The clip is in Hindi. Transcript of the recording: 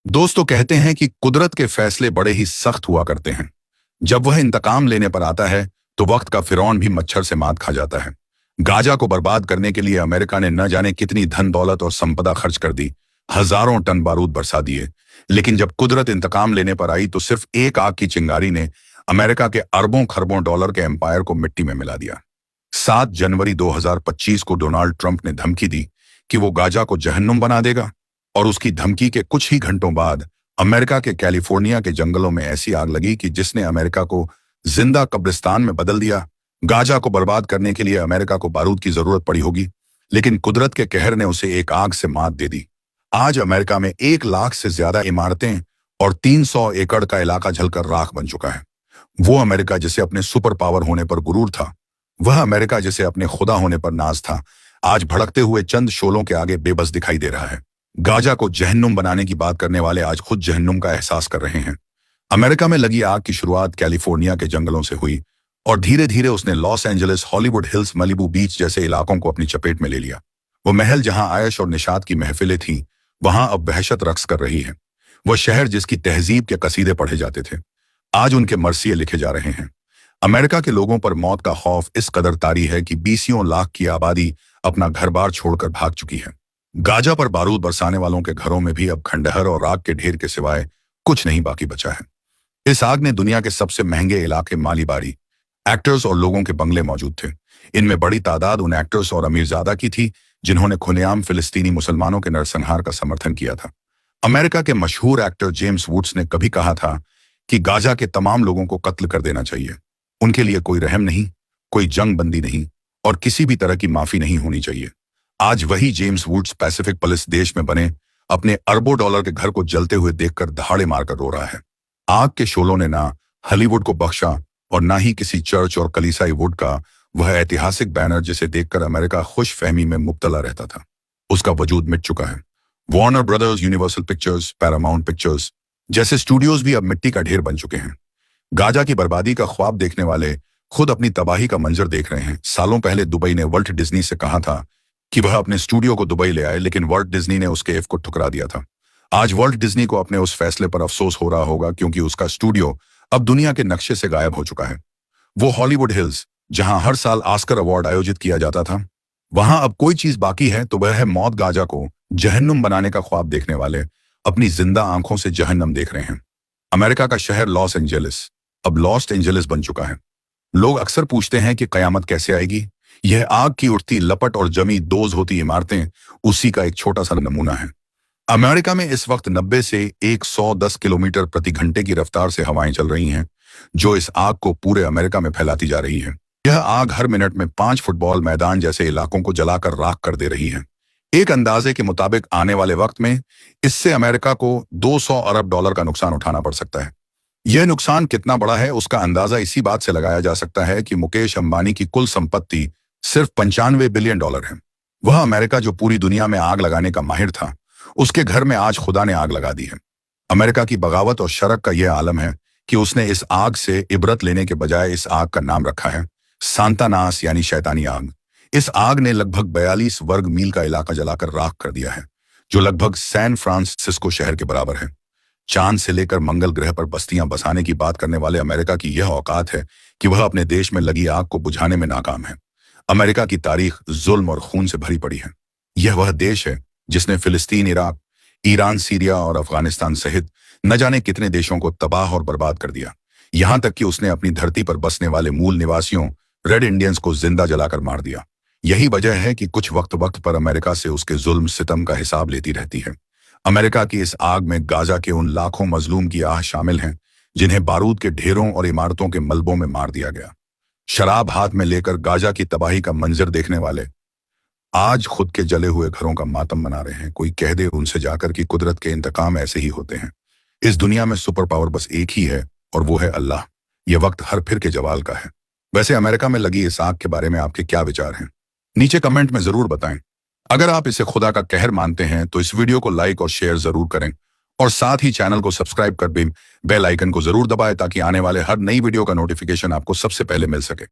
दोस्तों कहते हैं कि कुदरत के फैसले बड़े ही सख्त हुआ करते हैं। जब वह इंतकाम लेने पर आता है तो वक्त का फिरौन भी मच्छर से मात खा जाता है। गाजा को बर्बाद करने के लिए अमेरिका ने न जाने कितनी धन दौलत और संपदा खर्च कर दी, हजारों टन बारूद बरसा दिए। लेकिन जब कुदरत इंतकाम लेने पर आई तो सिर्फ एक आग की चिंगारी ने अमेरिका के अरबों खरबों डॉलर के एम्पायर को मिट्टी में मिला दिया। 7 जनवरी 2025 को डोनाल्ड ट्रंप ने धमकी दी कि वो गाजा को जहन्नुम बना देगा, और उसकी धमकी के कुछ ही घंटों बाद अमेरिका के कैलिफोर्निया के जंगलों में ऐसी आग लगी कि जिसने अमेरिका को जिंदा कब्रिस्तान में बदल दिया। गाजा को बर्बाद करने के लिए अमेरिका को बारूद की जरूरत पड़ी होगी, लेकिन कुदरत के कहर ने उसे एक आग से मात दे दी। आज अमेरिका में 1 लाख से ज्यादा इमारतें और 300 एकड़ का इलाका जलकर राख बन चुका है। वो अमेरिका जिसे अपने सुपर पावर होने पर गुरूर था, वह अमेरिका जिसे अपने खुदा होने पर नाज था, आज भड़कते हुए चंद शोलों के आगे बेबस दिखाई दे रहा है। गाजा को जहन्नुम बनाने की बात करने वाले आज खुद जहन्नुम का एहसास कर रहे हैं। अमेरिका में लगी आग की शुरुआत कैलिफोर्निया के जंगलों से हुई और धीरे धीरे उसने Los Angeles, Hollywood hills, Malibu बीच जैसे इलाकों को अपनी चपेट में ले लिया। वो महल जहां आयश और निशात की महफिलें थीं, वहां अब वहशत रक्स कर रही है। वह शहर जिसकी तहजीब के कसीदे पढ़े जाते थे, आज उनके मरसिये लिखे जा रहे हैं। अमेरिका के लोगों पर मौत का खौफ इस कदर तारी है कि 20 लाख की आबादी अपना घर बार छोड़कर भाग चुकी है। गाजा पर बारूद बरसाने वालों के घरों में भी अब खंडहर और आग के ढेर के सिवाय कुछ नहीं बाकी बचा है। इस आग ने दुनिया के सबसे महंगे इलाके, माली बारी, एक्टर्स और लोगों के बंगले मौजूद थे। इनमें बड़ी तादाद उन एक्टर्स और अमीरजादा की थी जिन्होंने खुलेआम फिलिस्तीनी मुसलमानों के नरसंहार का समर्थन किया था। अमेरिका के मशहूर एक्टर जेम्स वुड्स ने कभी कहा था कि गाजा के तमाम लोगों को कत्ल कर देना चाहिए। उनके लिए कोई रहम नहीं, कोई जंग बंदी नहीं और किसी भी तरह की माफी नहीं होनी चाहिए। आज वही जेम्स वुड्स पैसिफिक पुलिस देश में बने अपने अरबों डॉलर के घर को जलते हुए देखकर दहाड़े मारकर रो रहा है। आग के शोलों ने ना हॉलीवुड को बख्शा और ना ही किसी चर्च और कलीसाई वुड का वह ऐतिहासिक बैनर जिसे देखकर अमेरिका खुश फहमी में मुब्तला रहता था। उसका वजूद मिट चुका है। Warner brothers, universal pictures, Paramount pictures जैसे स्टूडियोज भी अब मिट्टी का ढेर बन चुके हैं। गाजा की बर्बादी का ख्वाब देखने वाले खुद अपनी तबाही का मंजर देख रहे हैं। सालों पहले दुबई ने वॉल्ट डिज्नी से कहा था कि वह अपने स्टूडियो को दुबई ले आए, लेकिन वॉल्ट डिज्नी ने उसके एफ को ठुकरा दिया था। आज वॉल्ट डिज्नी को अपने उस फैसले पर अफसोस हो रहा होगा, क्योंकि उसका स्टूडियो अब दुनिया के नक्शे से गायब हो चुका है। वो हॉलीवुड हिल्स जहां हर साल ऑस्कर अवार्ड आयोजित किया जाता था, वहां अब कोई चीज बाकी है तो वह है मौत। गाजा को जहन्नुम बनाने का ख्वाब देखने वाले अपनी जिंदा आंखों से जहन्नम देख रहे हैं। अमेरिका का शहर लॉस एंजेलिस अब लॉस्ट एंजेलिस बन चुका है। लोग अक्सर पूछते हैं कि कयामत कैसे आएगी। यह आग की उठती लपट और जमी दोज होती इमारतें उसी का एक छोटा सा नमूना है। अमेरिका में इस वक्त 90 से 110 किलोमीटर प्रति घंटे की रफ्तार से हवाएं चल रही हैं, जो इस आग को पूरे अमेरिका में फैलाती जा रही है। यह आग हर मिनट में 5 फुटबॉल मैदान जैसे इलाकों को जलाकर राख कर दे रही है। एक अंदाजे के मुताबिक आने वाले वक्त में इससे अमेरिका को 200 अरब डॉलर का नुकसान उठाना पड़ सकता है। यह नुकसान कितना बड़ा है उसका अंदाजा इसी बात से लगाया जा सकता है कि मुकेश अंबानी की कुल संपत्ति सिर्फ 95 बिलियन डॉलर है। वह अमेरिका जो पूरी दुनिया में आग लगाने का माहिर था, उसके घर में आज खुदा ने आग लगा दी है। अमेरिका की बगावत और शरक का यह आलम है कि उसने इस आग से इबरत लेने के बजाय इस आग का नाम रखा है सांतानास, यानी शैतानी आग। इस आग ने लगभग 42 वर्ग मील का इलाका जलाकर राख कर दिया है, जो लगभग सैन फ्रांसिस्को शहर के बराबर है। चांद से लेकर मंगल ग्रह पर बस्तियां बसाने की बात करने वाले अमेरिका की यह औकात है कि वह अपने देश में लगी आग को बुझाने में नाकाम है। अमेरिका की तारीख जुल्म और खून से भरी पड़ी है। यह वह देश है जिसने फिलिस्तीन, इराक, ईरान, सीरिया और अफगानिस्तान सहित न जाने कितने देशों को तबाह और बर्बाद कर दिया। यहां तक कि उसने अपनी धरती पर बसने वाले मूल निवासियों रेड इंडियंस को जिंदा जलाकर मार दिया। यही वजह है कि कुछ वक्त वक्त पर अमेरिका से उसके जुल्म सितम का हिसाब लेती रहती है। अमेरिका की इस आग में गाजा के उन लाखों मजलूम की आह शामिल हैं जिन्हें बारूद के ढेरों और इमारतों के मलबों में मार दिया गया। शराब हाथ में लेकर गाजा की तबाही का मंजर देखने वाले आज खुद के जले हुए घरों का मातम मना रहे हैं। कोई कह दे उनसे जाकर कि कुदरत के इंतकाम ऐसे ही होते हैं। इस दुनिया में सुपर पावर बस एक ही है और वो है अल्लाह। यह वक्त हर फिर के जवाल का है। वैसे अमेरिका में लगी इस आग के बारे में आपके क्या विचार हैं? नीचे कमेंट में जरूर बताएं। अगर आप इसे खुदा का कहर मानते हैं तो इस वीडियो को लाइक और शेयर जरूर करें और साथ ही चैनल को सब्सक्राइब कर बेल आइकन को जरूर दबाएं ताकि आने वाले हर नई वीडियो का नोटिफिकेशन आपको सबसे पहले मिल सके।